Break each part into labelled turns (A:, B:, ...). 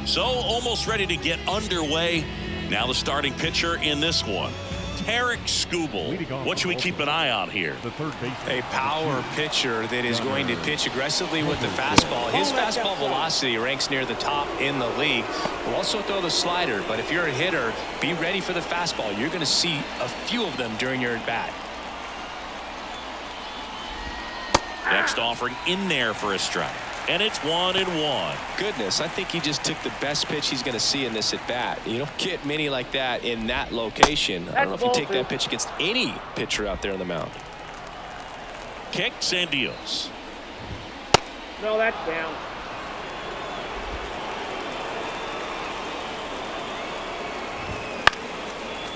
A: So almost ready to get underway. Now the starting pitcher in this one, Tarek Skubal. What should we keep an eye on here?
B: A power pitcher that is going to pitch aggressively with the fastball. His fastball velocity ranks near the top in the league. Will also throw the slider, but if you're a hitter, be ready for the fastball. You're going to see a few of them during your at bat.
A: Next offering in there for a strike. And it's 1-1.
B: Goodness, I think he just took the best pitch he's going to see in this at bat. You don't get many like that in that location. I don't know if you take that pitch against any pitcher out there on the mound.
A: Kicks and deals.
C: No, that's down.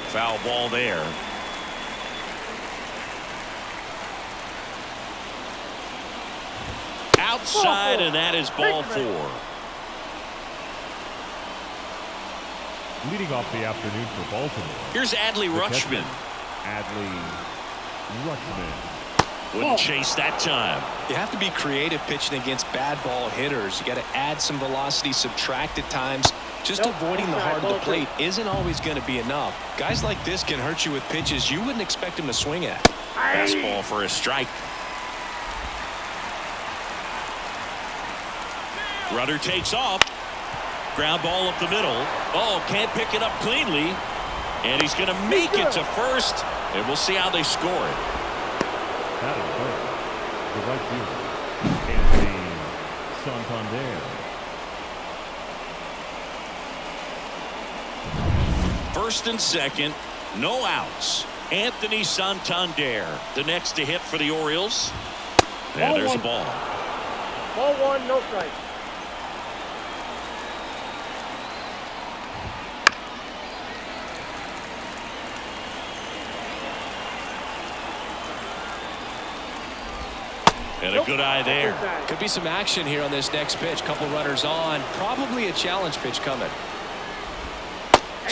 A: Foul ball there. Outside, and that is ball 4.
D: Leading off the afternoon for Baltimore.
A: Here's Adley Rutschman. Wouldn't chase that time.
B: You have to be creative pitching against bad ball hitters. You got to add some velocity, subtract at times. Just avoiding the heart of the plate isn't always going to be enough. Guys like this can hurt you with pitches you wouldn't expect him to swing at.
A: Fastball for a strike. Runner takes off. Ground ball up the middle. Oh, can't pick it up cleanly. And he's going to make it to first. And we'll see how they score it.
D: That is first. The right fielder, Anthony Santander.
A: First and second, no outs. Anthony Santander, the next to hit for the Orioles. And there's a ball.
C: Ball 1, no strike.
A: And a good eye there.
B: Could be some action here on this next pitch. Couple runners on. Probably a challenge pitch coming.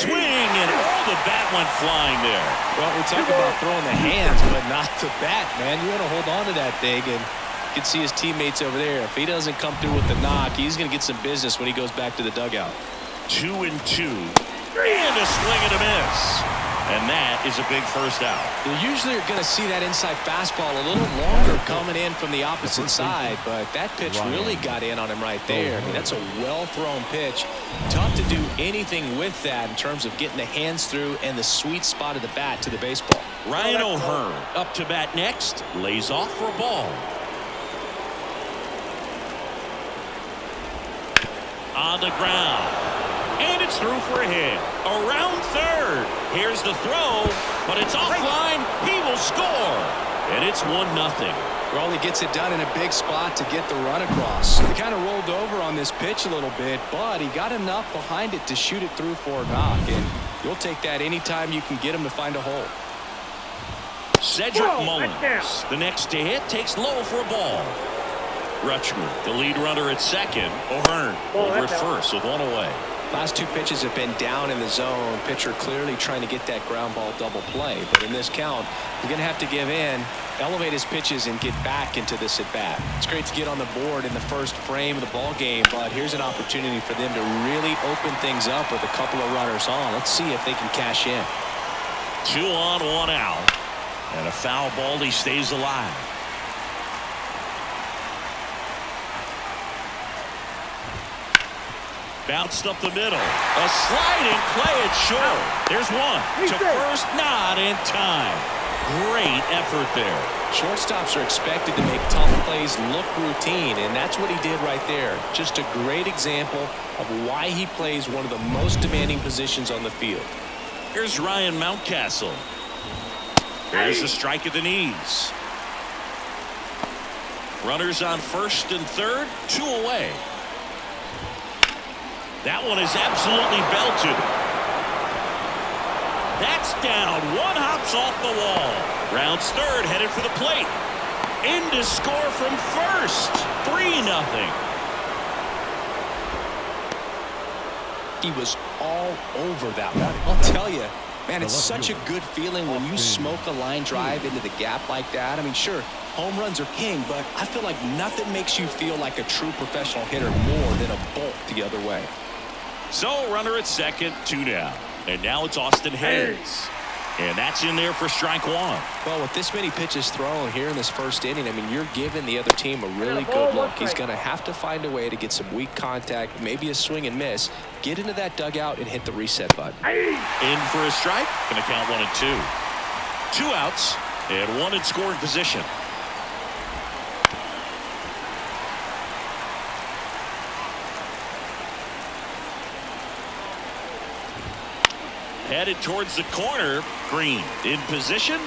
A: Swing, and the bat went flying there.
B: Well, we talk about throwing the hands, but not the bat, man. You want to hold on to that thing, and you can see his teammates over there. If he doesn't come through with the knock, he's going to get some business when he goes back to the dugout.
A: 2-2. And a swing and a miss. And that is a big first out.
B: You usually are going to see that inside fastball a little longer coming in from the opposite side, but that pitch really got in on him right there. I mean, that's a well-thrown pitch. Tough to do anything with that in terms of getting the hands through and the sweet spot of the bat to the baseball.
A: Ryan O'Hearn up to bat next. Lays off for a ball. On the ground. And it's through for a hit. Around third. Here's the throw, but it's offline. He will score. And it's 1-0.
B: Well, he gets it done in a big spot to get the run across. He kind of rolled over on this pitch a little bit, but he got enough behind it to shoot it through for a knock. And you'll take that anytime you can get him to find a hole.
A: Cedric Mullins, the next to hit, takes low for a ball. Rutschman, the lead runner at second. O'Hearn over at first with one away.
B: Last two pitches have been down in the zone. Pitcher clearly trying to get that ground ball double play. But in this count, you're going to have to give in, elevate his pitches, and get back into this at bat. It's great to get on the board in the first frame of the ball game, but here's an opportunity for them to really open things up with a couple of runners on. Let's see if they can cash in.
A: 2 on, 1 out. And a foul ball. He stays alive. Bounced up the middle. A sliding play at short. There's one. To first, not in time. Great effort there.
B: Shortstops are expected to make tough plays look routine, and that's what he did right there. Just a great example of why he plays one of the most demanding positions on the field.
A: Here's Ryan Mountcastle. There's a strike at the knees. Runners on first and third, 2 away. That one is absolutely belted. That's down. One hops off the wall. Rounds third, headed for the plate. In to score from first. 3-0.
B: He was all over that one. I'll tell you, man, it's such a good feeling when you smoke a line drive into the gap like that. I mean, sure, home runs are king, but I feel like nothing makes you feel like a true professional hitter more than a bolt the other way.
A: So runner at second, 2 down. And now it's Austin Hayes. And that's in there for strike 1.
B: Well, with this many pitches thrown here in this first inning, I mean, you're giving the other team a really good look. He's going to have to find a way to get some weak contact, maybe a swing and miss, get into that dugout and hit the reset button.
A: In for a strike. Going to count 1 and 2. 2 outs and 1 in scoring position. Headed towards the corner. Green in position.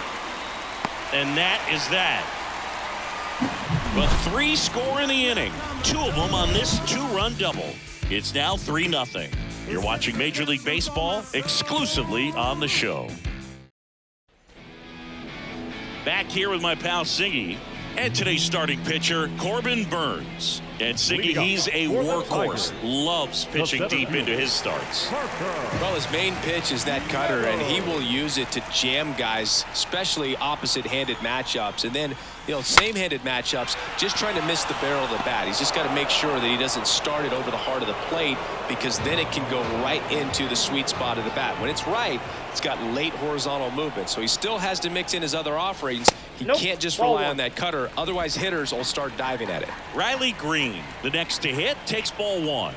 A: And that is that. But 3 score in the inning. 2 of them on this 2-run double. It's now 3-0. You're watching Major League Baseball exclusively on the show. Back here with my pal Siggy and today's starting pitcher Corbin Burns. And Siggy, he's a workhorse. Loves pitching deep into his starts.
B: Well, his main pitch is that cutter, and he will use it to jam guys, especially opposite-handed matchups. And then, you know, same-handed matchups, just trying to miss the barrel of the bat. He's just got to make sure that he doesn't start it over the heart of the plate, because then it can go right into the sweet spot of the bat. When it's right, it's got late horizontal movement. So he still has to mix in his other offerings. He can't just rely on that cutter. Otherwise, hitters will start diving at it.
A: Riley Green, the next to hit, takes ball 1.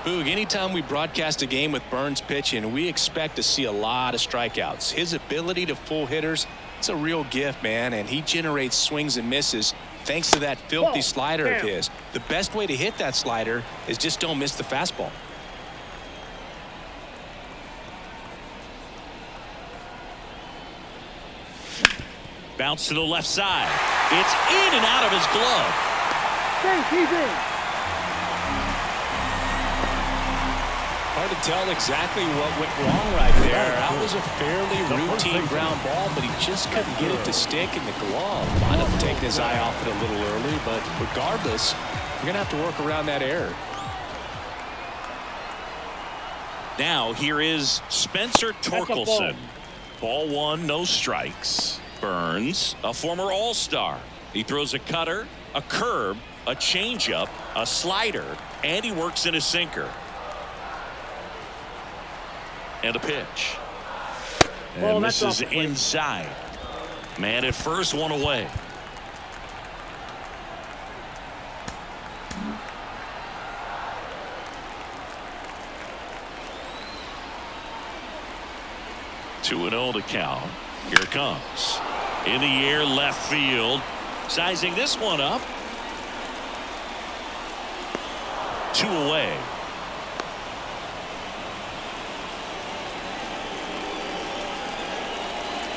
B: Boog, anytime we broadcast a game with Burns pitching, we expect to see a lot of strikeouts. His ability to fool hitters, it's a real gift, man, and he generates swings and misses thanks to that filthy slider of his. The best way to hit that slider is just don't miss the fastball.
A: Bounce to the left side. It's in and out of his glove.
C: He's in.
B: Hard to tell exactly what went wrong right there. That was a fairly routine ground ball, but he just couldn't get it to stick in the glove. Might have taken his eye off it a little early, but regardless, you're going to have to work around that error.
A: Now here is Spencer Torkelson. Ball 1, no strikes. Burns, a former All-Star. He throws a cutter, a curve, a changeup, a slider, and he works in a sinker. And a pitch. And this is inside. Man at first, 1 away. Two and 0 to count. Here it comes. In the air, left field. Sizing this one up. 2 away.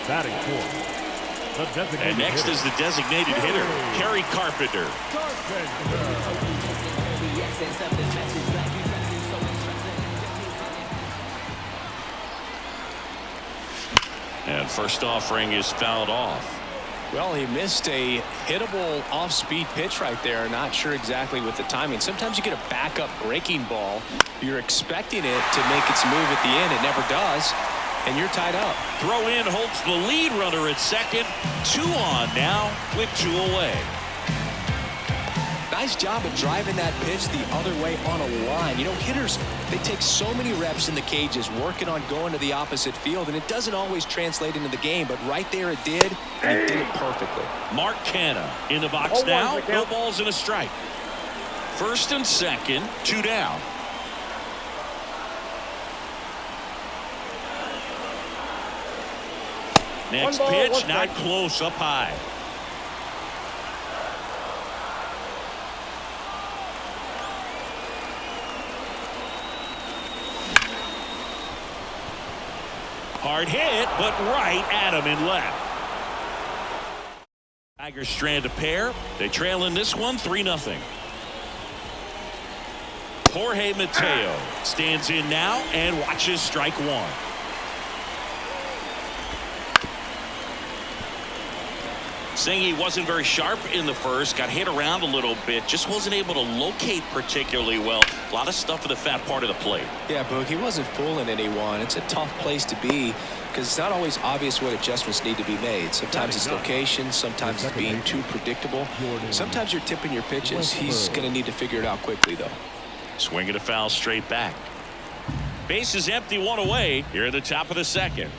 D: Batting fourth.
A: And next is the designated hitter, Kerry Carpenter. And first offering is fouled off.
B: Well, he missed a hittable off-speed pitch right there. Not sure exactly with the timing. Sometimes you get a backup breaking ball. You're expecting it to make its move at the end. It never does. And you're tied up.
A: Throw in holds the lead runner at second. 2 on now with 2 away.
B: Nice job of driving that pitch the other way on a line. You know, hitters, they take so many reps in the cages working on going to the opposite field, and it doesn't always translate into the game, but right there it did, and it did it perfectly.
A: Mark Canha in the box now. No balls and a strike. First and second, 2 down. Next pitch, not close, up high. Hard hit, but right at him in left. Tigers strand a pair. They trail in this one 3-0. Jorge Mateo stands in now and watches strike 1. Saying he wasn't very sharp in the first, got hit around a little bit, just wasn't able to locate particularly well. A lot of stuff in the fat part of the plate.
B: Yeah, Boog, he wasn't fooling anyone. It's a tough place to be because it's not always obvious what adjustments need to be made. Sometimes it's location, sometimes it's being too predictable. Sometimes you're tipping your pitches. He's going to need to figure it out quickly, though.
A: Swing and a foul straight back. Base is empty, one away here at the top of the second.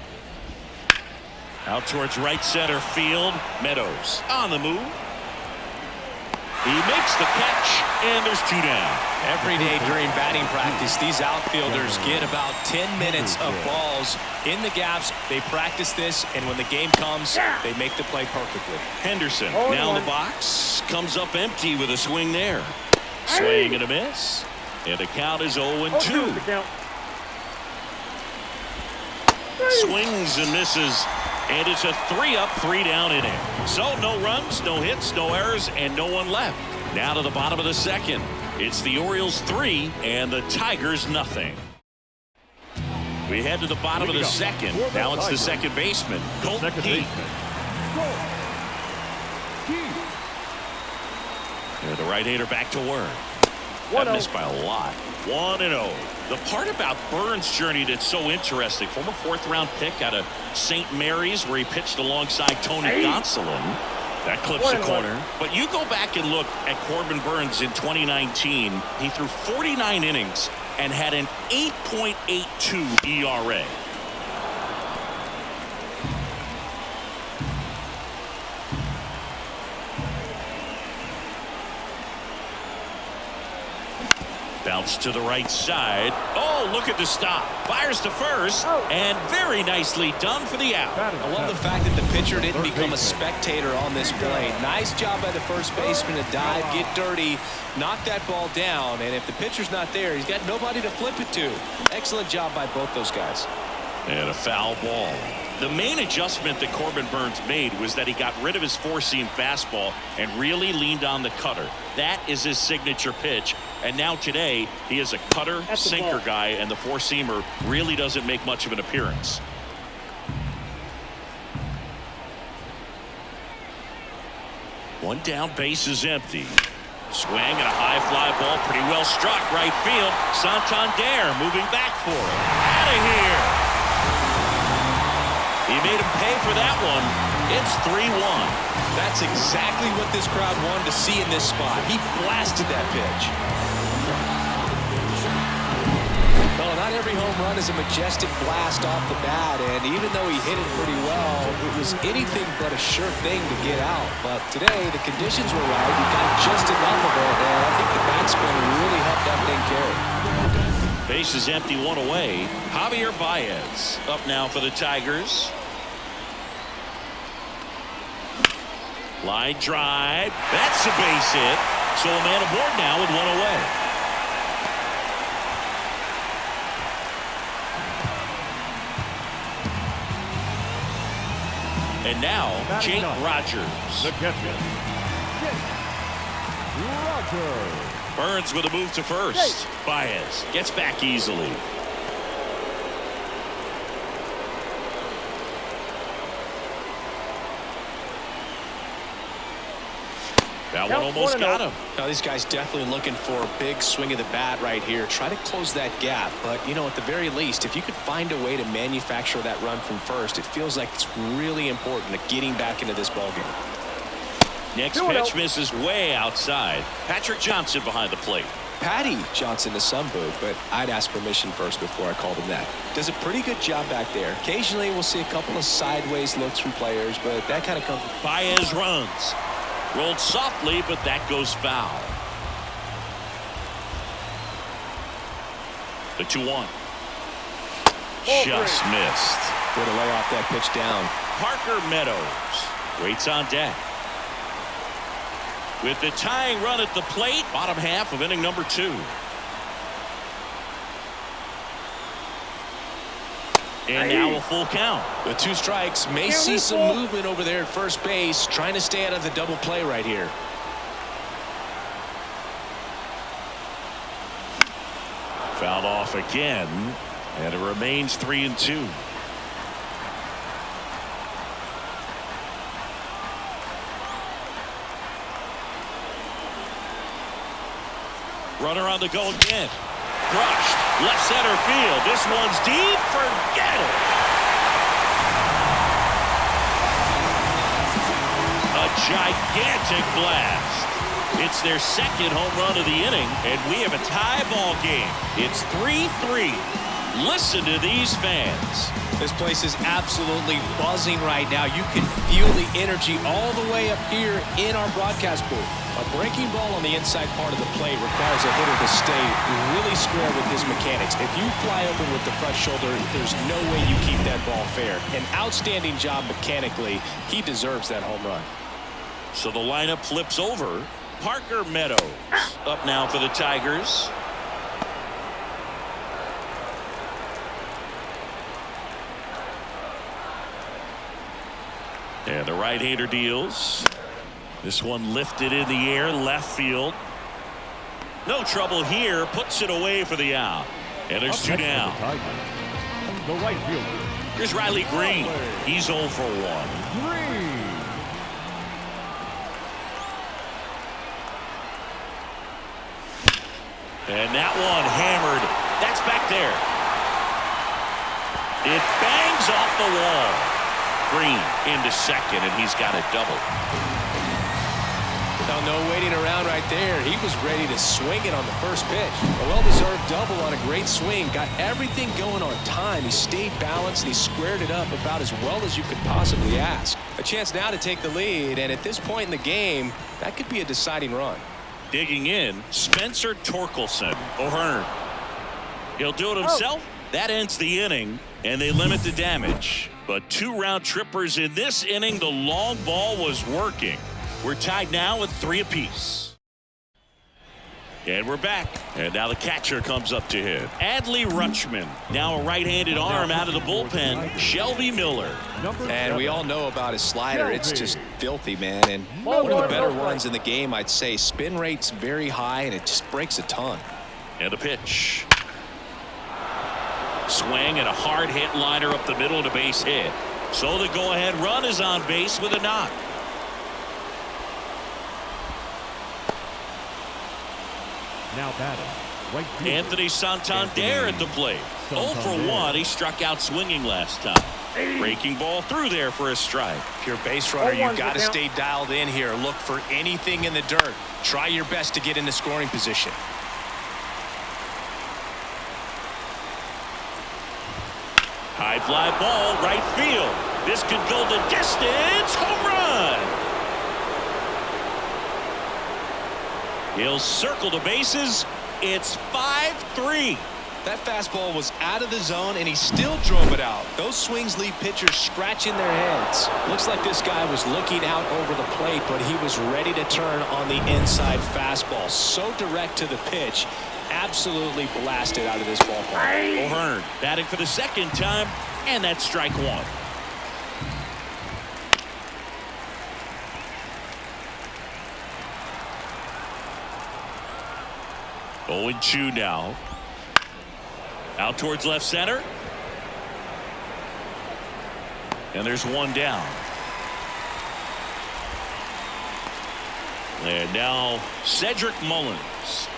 A: Out towards right center field. Meadows on the move. He makes the catch, and there's two down.
B: Every day during batting practice, these outfielders get about 10 minutes of balls in the gaps. They practice this, and when the game comes, they make the play perfectly.
A: Henderson now in the box. Comes up empty with a swing there. Swing and a miss. And the count is 0-2. Swings and misses. And it's a 3-up, 3-down inning. So no runs, no hits, no errors, and no one left. Now to the bottom of the second. It's the Orioles 3 and the Tigers nothing. We head to the bottom of the second. Now it's the second baseman, Colt Keith. And the right-hander back to work. That missed by a lot. 1-0. The part about Burns' journey that's so interesting, former fourth-round pick out of St. Mary's where he pitched alongside Tony Gonsolin. That clips the corner. But you go back and look at Corbin Burns in 2019. He threw 49 innings and had an 8.82 ERA. Bounce to the right side. Oh, look at the stop. Fires to first, and very nicely done for the out.
B: I love the fact that the pitcher didn't become a spectator on this play. Nice job by the first baseman to dive, get dirty, knock that ball down, and if the pitcher's not there, he's got nobody to flip it to. Excellent job by both those guys.
A: And a foul ball. The main adjustment that Corbin Burns made was that he got rid of his four-seam fastball and really leaned on the cutter. That is his signature pitch. And now today, he is a cutter, sinker guy, and the four-seamer really doesn't make much of an appearance. One down, base is empty. Swing and a high fly ball, pretty well struck, right field. Santander moving back for it. Out of here. He made him pay for that one. It's 3-1.
B: That's exactly what this crowd wanted to see in this spot. He blasted that pitch. Well, not every home run is a majestic blast off the bat, and even though he hit it pretty well, it was anything but a sure thing to get out. But today, the conditions were right. He got just enough of it, and I think the backspin really helped that thing carry.
A: Base is empty, one away. Javier Baez up now for the Tigers. Line drive. That's a base hit. So a man aboard now with one away. And now, Jake Rogers.
D: The catcher, Jake Rogers.
A: Burns with a move to first. Baez gets back easily. That one almost got him.
B: Now, these guys definitely looking for a big swing of the bat right here. Try to close that gap. But, you know, at the very least, if you could find a way to manufacture that run from first, it feels like it's really important to getting back into this ballgame.
A: Next pitch misses way outside. Patrick Johnson behind the plate.
B: Patty Johnson to some boot, but I'd ask permission first before I called him that. Does a pretty good job back there. Occasionally, we'll see a couple of sideways looks from players, but that kind of comes.
A: Baez runs. Rolled softly, but that goes foul. The 2-1. Just missed.
B: Way to lay off that pitch down.
A: Parker Meadows waits on deck. With the tying run at the plate, bottom half of inning number 2. And now a full count.
B: The 2 strikes may see some movement over there at first base, trying to stay out of the double play right here.
A: Fouled off again, and it remains 3-2. Runner on the go again. Crushed. Left center field. This one's deep. Forget it. A gigantic blast. It's their second home run of the inning, and we have a tie ball game. It's 3-3. Listen to these fans.
B: This place is absolutely buzzing right now. You can feel the energy all the way up here in our broadcast booth. A breaking ball on the inside part of the plate requires a hitter to stay really square with his mechanics. If you fly open with the front shoulder, there's no way you keep that ball fair. An outstanding job mechanically. He deserves that home run.
A: So the lineup flips over. Parker Meadows up now for the Tigers. And the right-hander deals. This one lifted in the air, left field. No trouble here. Puts it away for the out. And there's two down.
D: The right fielder.
A: Here's Riley Green. He's 0 for 1.
D: Green.
A: And that one hammered. That's back there. It bangs off the wall. Green into second, and he's got a double.
B: Without no waiting around right there, he was ready to swing it on the first pitch. A well-deserved double on a great swing. Got everything going on time. He stayed balanced, and he squared it up about as well as you could possibly ask. A chance now to take the lead, and at this point in the game, that could be a deciding run.
A: Digging in, Spencer Torkelson. O'Hearn. He'll do it himself. That ends the inning, and they limit the damage. But 2 round trippers in this inning. The long ball was working. We're tied now with 3 apiece. And we're back. And now the catcher comes up to hit. Adley Rutschman. Now a right-handed arm out of the bullpen. Shelby Miller.
B: And we all know about his slider. It's just filthy, man. And one of the better ones in the game, I'd say. Spin rate's very high, and it just breaks a ton.
A: And a pitch. Swing and a hard hit liner up the middle and a base hit. So the go-ahead run is on base with a knock.
D: Now batting. Right fielder.
A: Anthony Santander at the plate. 0 for 1. He struck out swinging last time. Breaking ball through there for a strike.
B: If you're a base runner, you've got to stay dialed in here. Look for anything in the dirt. Try your best to get into scoring position.
A: High fly ball, right field. This could go the distance. Home run. He'll circle the bases. It's 5-3.
B: That fastball was out of the zone, and he still drove it out. Those swings leave pitchers scratching their heads. Looks like this guy was looking out over the plate, but he was ready to turn on the inside fastball. So direct to the pitch. Absolutely blasted out of this ballpark.
A: O'Hearn batting for the second time, and that's strike 1. Oh, and 2 now. Out towards left center. And there's 1 down. And now Cedric Mullins.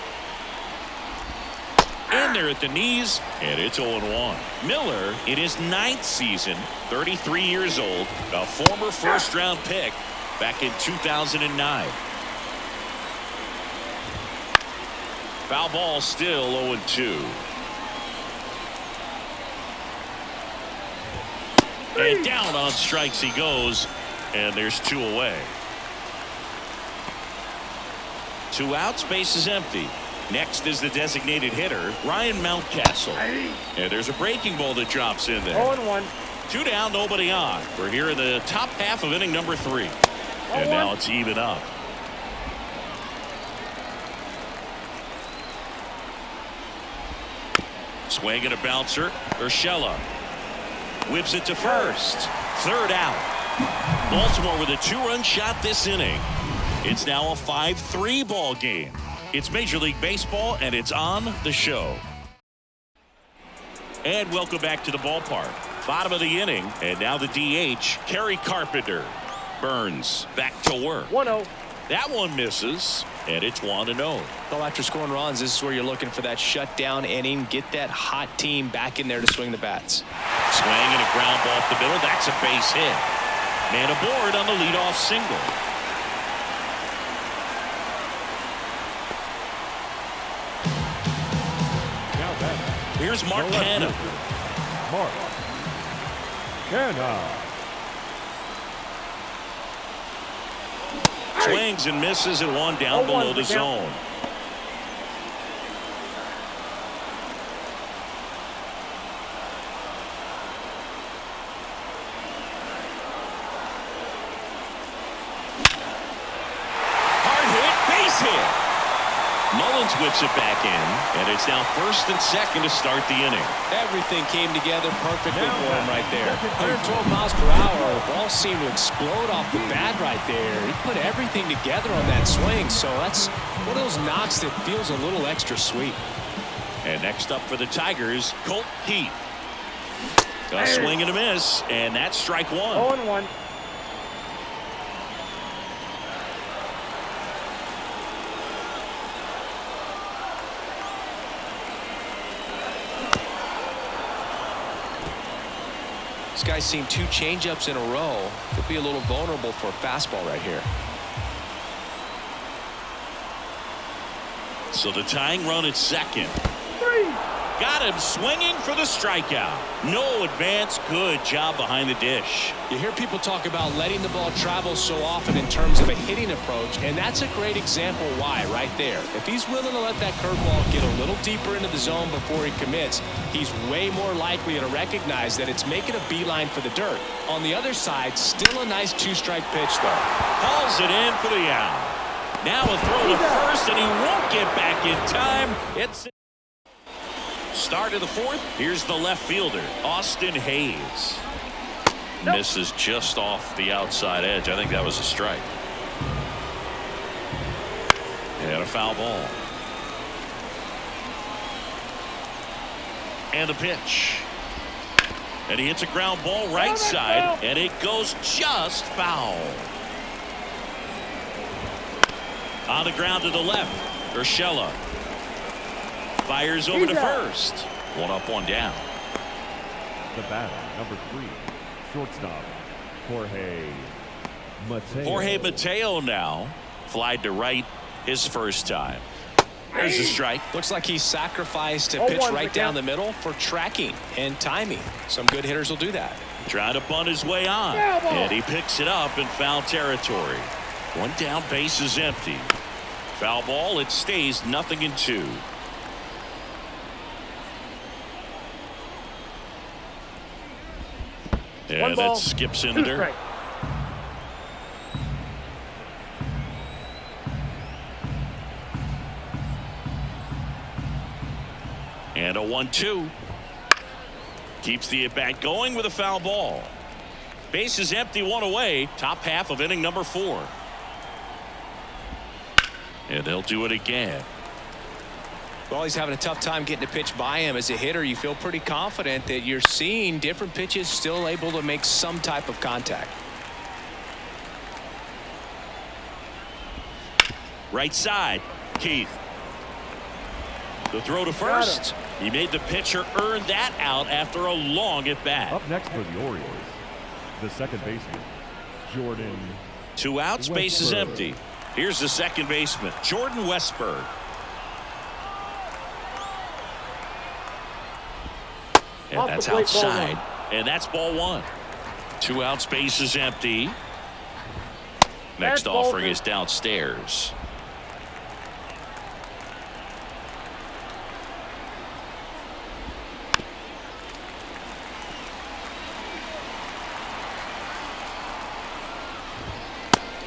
A: In there at the knees, and it's 0-1. Miller, in his 9th season, 33 years old, a former first-round pick back in 2009. Foul ball still 0-2. And down on strikes he goes, and there's 2 away. 2 outs, base is empty. Next is the designated hitter, Ryan Mountcastle. And there's a breaking ball that drops in there.
C: 0-1.
A: 2 down, nobody on. We're here in the top half of inning number 3. And now it's even up. Swing and a bouncer. Urshela whips it to first. 3rd out. Baltimore with a 2-run shot this inning. It's now a 5-3 ball game. It's Major League Baseball, and it's on the show. And welcome back to the ballpark. Bottom of the inning, and now the DH, Kerry Carpenter. Burns back to work.
C: 1-0.
A: That one misses, and it's 1-0.
B: Well, after scoring runs, this is where you're looking for that shutdown inning. Get that hot team back in there to swing the bats.
A: Swing and a ground ball up the middle. That's a base hit. Man aboard on the leadoff single.
D: Now batting.
A: Here's Mark
D: the left
A: Canha.
D: fielder, Mark Canha.
A: Swings and misses and one down below the zone. Hard hit, base hit. Mullins whips it back in, and it's now first and second to start the inning.
B: Everything came together perfectly
D: Now
B: for him right there.
D: second
B: 112 miles per hour. The ball seemed to explode off the bat right there. He put everything together on that swing, so that's one of those knocks that feels a little extra sweet.
A: And next up for the Tigers, Colt Keith. A swing and a miss, and that's strike one.
C: 0-1.
B: This guy's seen 2 changeups in a row. Could be a little vulnerable for a fastball right here.
A: So the tying run at second.
C: 3.
A: Got him swinging for the strikeout. No advance. Good job behind the dish.
B: You hear people talk about letting the ball travel so often in terms of a hitting approach, and that's a great example why right there. If he's willing to let that curveball get a little deeper into the zone before he commits, he's way more likely to recognize that it's making a beeline for the dirt. On the other side, still a nice 2-strike pitch, though.
A: Hauls it in for the out. Now a throw to first, and he won't get back in time. It's start of the fourth. Here's the left fielder, Austin Hayes. Misses just off the outside edge. I think that was a strike. And a foul ball. And a pitch. And he hits a ground ball right side, and it goes just foul. On the ground to the left, Urshela fires over to first. 1 up, 1 down.
D: The batter, number 3, shortstop, Jorge Mateo.
A: Jorge Mateo now flied to right his first time. There's a strike.
B: Looks like he sacrificed a pitch
C: 0-1
B: right
C: for
B: down
C: count.
B: the middle for tracking and timing. Some good hitters will do that.
A: Trying to bunt his way on.
C: Yeah, ball.
A: And he picks it up in foul territory. 1 down, base is empty. Foul ball, it stays 0-2. Yeah,
C: 1 ball,
A: that skips
C: 2
A: Ender.
C: strikes.
A: And a 1-2. Keeps the at-bat going with a foul ball. Base is empty, 1 away. Top half of inning number 4. And they'll do it again.
B: Well, he's having a tough time getting a pitch by him. As a hitter, you feel pretty confident that you're seeing different pitches still able to make some type of contact.
A: Right side, Keith. The throw to first. He made the pitcher earn that out after a long at bat.
D: Up next for the Orioles, the second baseman, Jordan
A: 2 outs, base is
D: Westberg.
A: empty. Here's the second baseman, Jordan Westberg. And
C: Off the
A: that's
C: plate, ball
A: outside. And that's ball 1. 2 outs, base is empty. Next
C: That's ball
A: offering
C: 2.
A: is downstairs.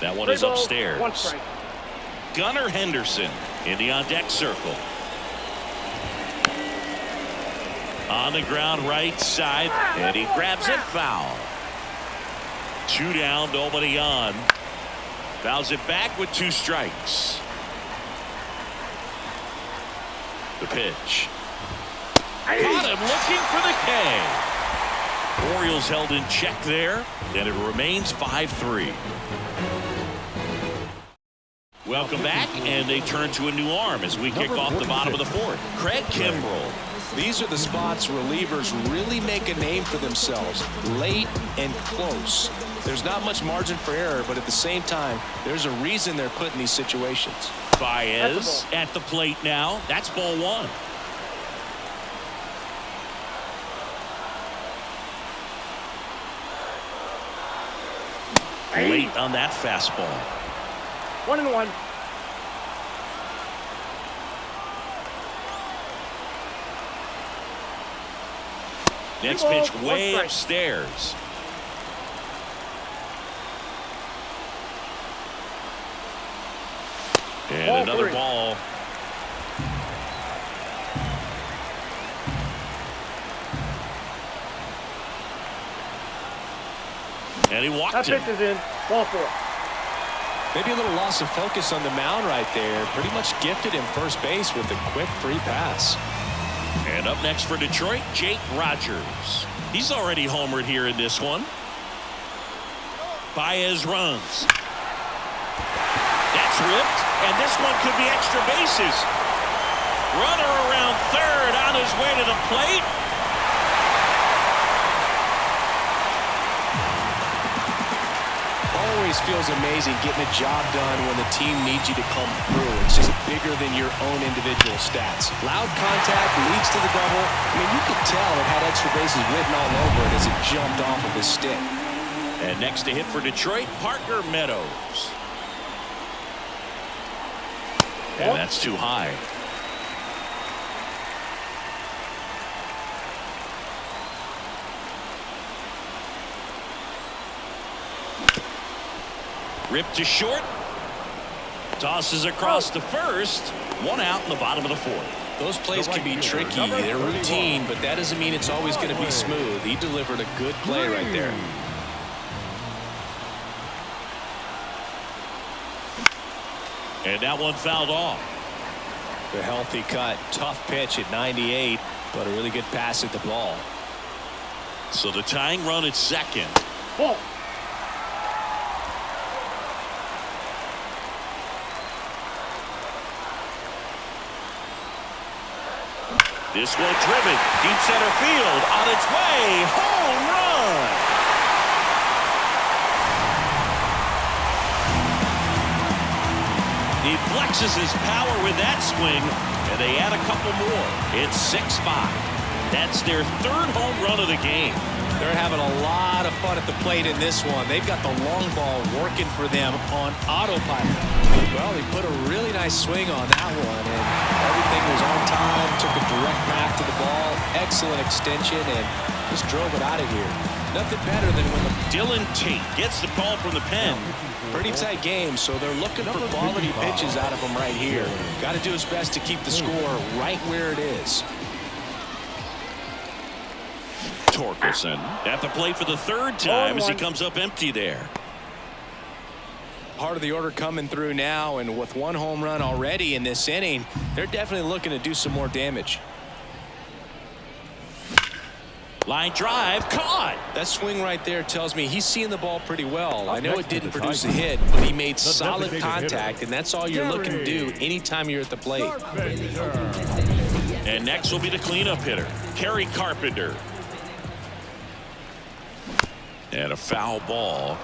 A: That one is
C: Play ball,
A: upstairs.
C: 1 strike.
A: Gunnar Henderson in the on-deck circle. On the ground right side, and he grabs it foul. 2 down, nobody on. Fouls it back with 2 strikes. The pitch. Caught him looking for the K. Orioles held in check there, and it remains 5-3. Welcome back, and they turn to a new arm as we kick off the bottom of the fourth. Craig Kimbrell.
B: These are the spots relievers really make a name for themselves, late and close. There's not much margin for error, but at the same time, there's a reason they're put in these situations.
A: Baez at the plate now. That's ball one. Late on that fastball.
C: 1-1.
A: Next pitch way upstairs. And
C: Ball
A: another
C: 3.
A: ball. And he walked
C: That
A: him.
C: pitch is in. Ball 4.
B: Maybe a little loss of focus on the mound right there. Pretty much gifted him first base with a quick free pass.
A: And up next for Detroit, Jake Rogers. He's already homered here in this one. Baez runs. That's ripped, and this one could be extra bases. Runner around third on his way to the plate.
B: Always feels amazing getting a job done when the team needs you to come through. It's just bigger than your own individual stats. Loud contact leads to the double. I mean, you could tell it had extra bases written all over it as it jumped off of his stick.
A: And next to hit for Detroit, Parker Meadows. And that's too high. Ripped to short. Tosses across to first. One out in the bottom of the fourth.
B: Those plays can be tricky. They're routine, but that doesn't mean it's always going to be smooth. He delivered a good play right there.
A: And that one fouled off.
B: The healthy cut. Tough pitch at 98, but a really good pass at the ball.
A: So the tying run at second.
C: Ball.
A: This one driven deep center field on its way. Home run. He flexes his power with that swing, and they add a couple more. It's 6-5. That's their third home run of the game.
B: They're having a lot of fun at the plate in this one. They've got the long ball working for them on autopilot. Well, they put a really nice swing on that one, and everything was on time, took a direct path to the ball, excellent extension, and just drove it out of here. Nothing better than when
A: Dylan Tate gets the call from the pen.
B: pretty tight game, so they're looking for quality pitches out of him right here. Got to do his best to keep the score right where it is.
A: Torkelson at the plate for the third time as he comes up empty there.
B: Part of the order coming through now, and with one home run already in this inning, they're definitely looking to do some more damage.
A: Line drive caught.
B: That swing right there tells me he's seeing the ball pretty well. I know it didn't produce a hit, but he made solid contact, and that's all you're looking to do anytime you're at the plate.
A: And next will be the cleanup hitter, Kerry Carpenter. And a foul ball.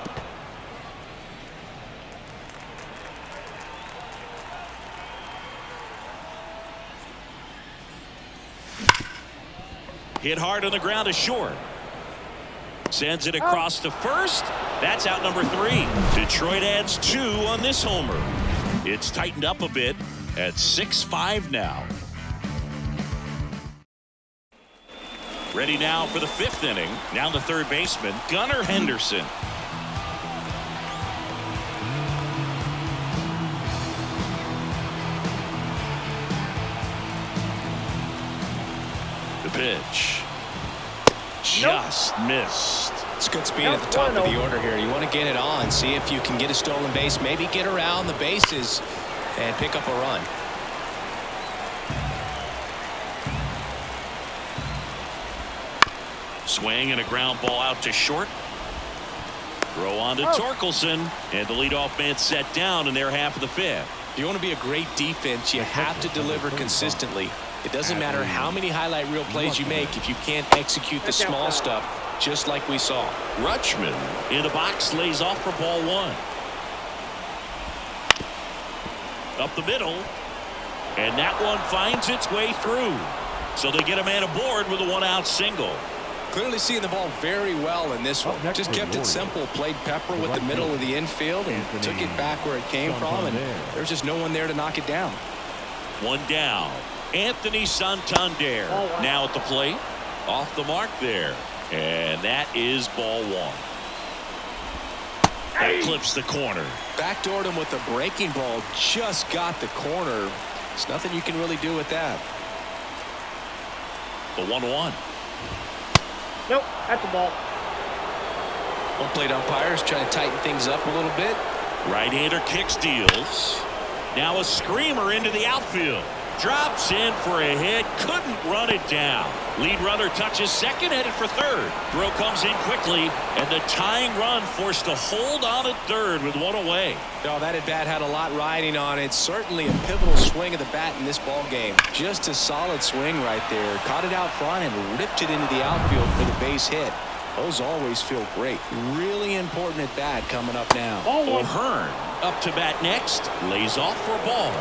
A: Hit hard on the ground to short. Sends it across to first. That's out number 3. Detroit adds 2 on this homer. It's tightened up a bit at 6-5 now. Ready now for the 5th inning. Now the third baseman, Gunnar Henderson. The pitch. Just missed.
B: It's good speed at the top of the order here. You want to get it on, see if you can get a stolen base, maybe get around the bases and pick up a run.
A: Swing and a ground ball out to short. Throw on to Torkelson, and the leadoff man set down in their half of the 5th.
B: If you want to be a great defense, you have to deliver consistently. It doesn't matter how many highlight reel plays you make if you can't execute the small stuff, just like we saw.
A: Rutschman in the box lays off for ball one. Up the middle. And that one finds its way through. So they get a man aboard with a one-out single.
B: Clearly seeing the ball very well in this one. Just kept it simple, played pepper with the middle of the infield and took it back where it came from, and there's just no one there to knock it down.
A: One down. Anthony Santander now at the plate. Off the mark there. And that is ball one. That clips the corner.
B: Backdoored him with a breaking ball. Just got the corner. There's nothing you can really do with that.
A: The 1-1.
C: Nope, that's a ball.
B: One plate umpires trying to tighten things up a little bit.
A: Right-hander kick steals. Now a screamer into the outfield. Drops in for a hit. Couldn't run it down. Lead runner touches second, headed for third. Throw comes in quickly, and the tying run forced to hold on at third with one away.
B: Oh, that at bat had a lot riding on it. Certainly a pivotal swing of the bat in this ball game. Just a solid swing right there. Caught it out front and ripped it into the outfield for the base hit. Those always feel great. Really important at bat coming up now.
A: O'Hearn up to bat next. Lays off for a ball.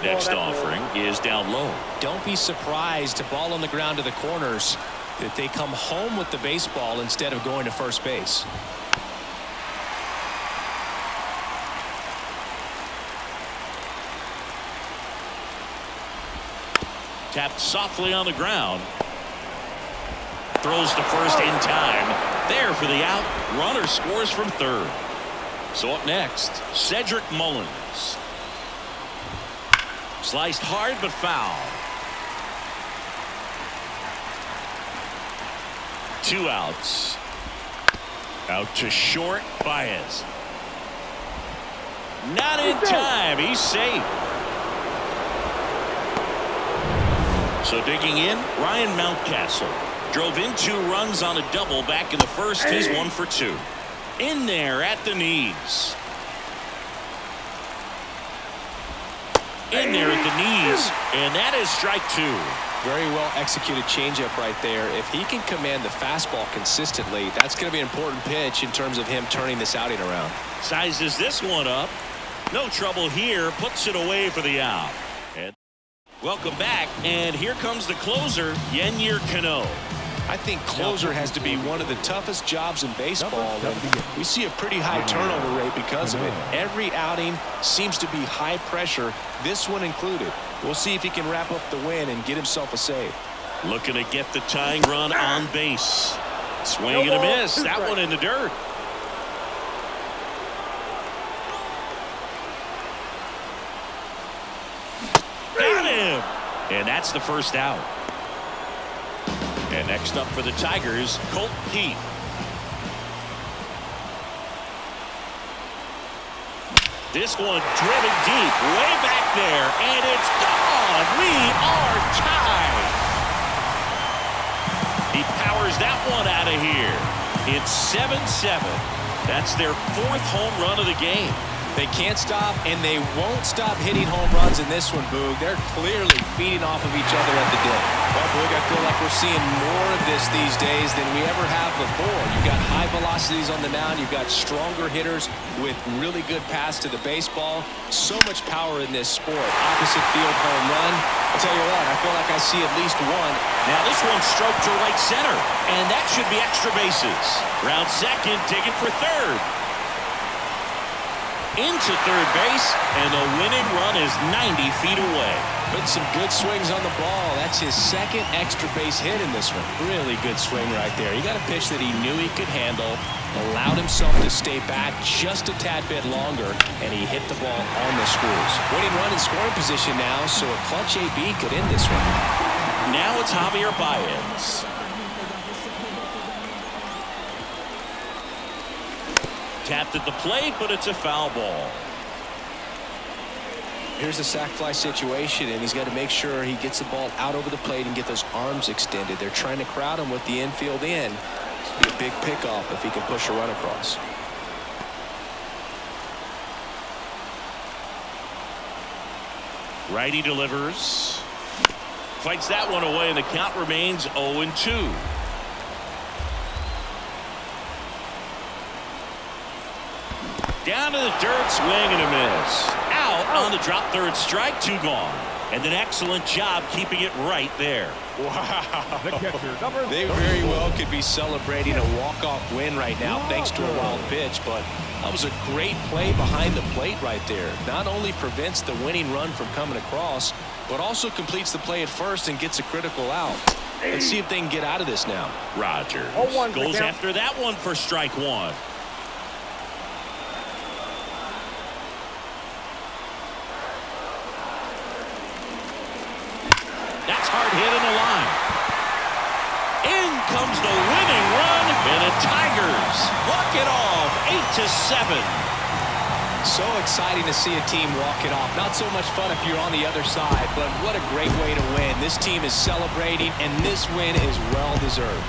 A: Next offering is down low.
B: Don't be surprised to ball on the ground to the corners that they come home with the baseball instead of going to first base.
A: Tapped softly on the ground. Throws to first in time. There for the out. Runner scores from third. So up next, Cedric Mullins. Sliced hard but foul. 2 outs. Out to short, Baez. Not in time. He's safe. So digging in, Ryan Mountcastle. Drove in 2 runs on a double back in the first. He's 1 for 2. In there at the knees. In there at the knees, and that is strike 2.
B: Very well executed changeup right there. If he can command the fastball consistently, that's going to be an important pitch in terms of him turning this outing around.
A: Sizes this one up. No trouble here. Puts it away for the out. And welcome back, and here comes the closer, Yennier Cano.
B: I think closer has to be one of the toughest jobs in baseball, and we see a pretty high turnover rate because of it. Every outing seems to be high pressure, this one included. We'll see if he can wrap up the win and get himself a save.
A: Looking to get the tying run on base. Swing and a miss. That one in the dirt. Got him! And that's the first out. And next up for the Tigers, Colt Heath. This one driven deep, way back there, and it's gone. We are tied. He powers that one out of here. It's 7-7. That's their 4th home run of the game.
B: They can't stop, and they won't stop hitting home runs in this one, Boog. They're clearly feeding off of each other at the dip. Well, Boog, I feel like we're seeing more of this these days than we ever have before. You've got high velocities on the mound. You've got stronger hitters with really good pass to the baseball. So much power in this sport. Opposite field home run. I'll tell you what, I feel like I see at least one.
A: Now this one stroked to right center, and that should be extra bases. Round second, digging for third. Into third base, and the winning run is 90 feet away.
B: Put some good swings on the ball. That's his 2nd extra base hit in this one. Really good swing right there. He got a pitch that he knew he could handle, allowed himself to stay back just a tad bit longer, and he hit the ball on the screws. Winning run in scoring position now, so a clutch AB could end this one.
A: Now it's Javier Baez. Tapped at the plate, but it's a foul ball.
B: Here's a sac fly situation, and he's got to make sure he gets the ball out over the plate and get those arms extended. They're trying to crowd him with the infield in. It's be a big pickoff if he can push a run across.
A: Righty delivers. Fights that one away, and the count remains 0-2. Down to the dirt, swing and a miss. Out on the drop, third strike, 2 gone. And an excellent job keeping it right there.
B: Wow.
D: The catcher, number
B: They very well could be celebrating a walk-off win right now thanks to a wild pitch, but that was a great play behind the plate right there. Not only prevents the winning run from coming across, but also completes the play at first and gets a critical out. Let's see if they can get out of this now.
A: Rogers
C: 0-1
A: goes
C: count.
A: after that one for strike 1. That's hard hit in the line. In comes the winning run, and the Tigers walk it off 8-7.
B: So exciting to see a team walk it off. Not so much fun if you're on the other side, but what a great way to win. This team is celebrating, and this win is well deserved.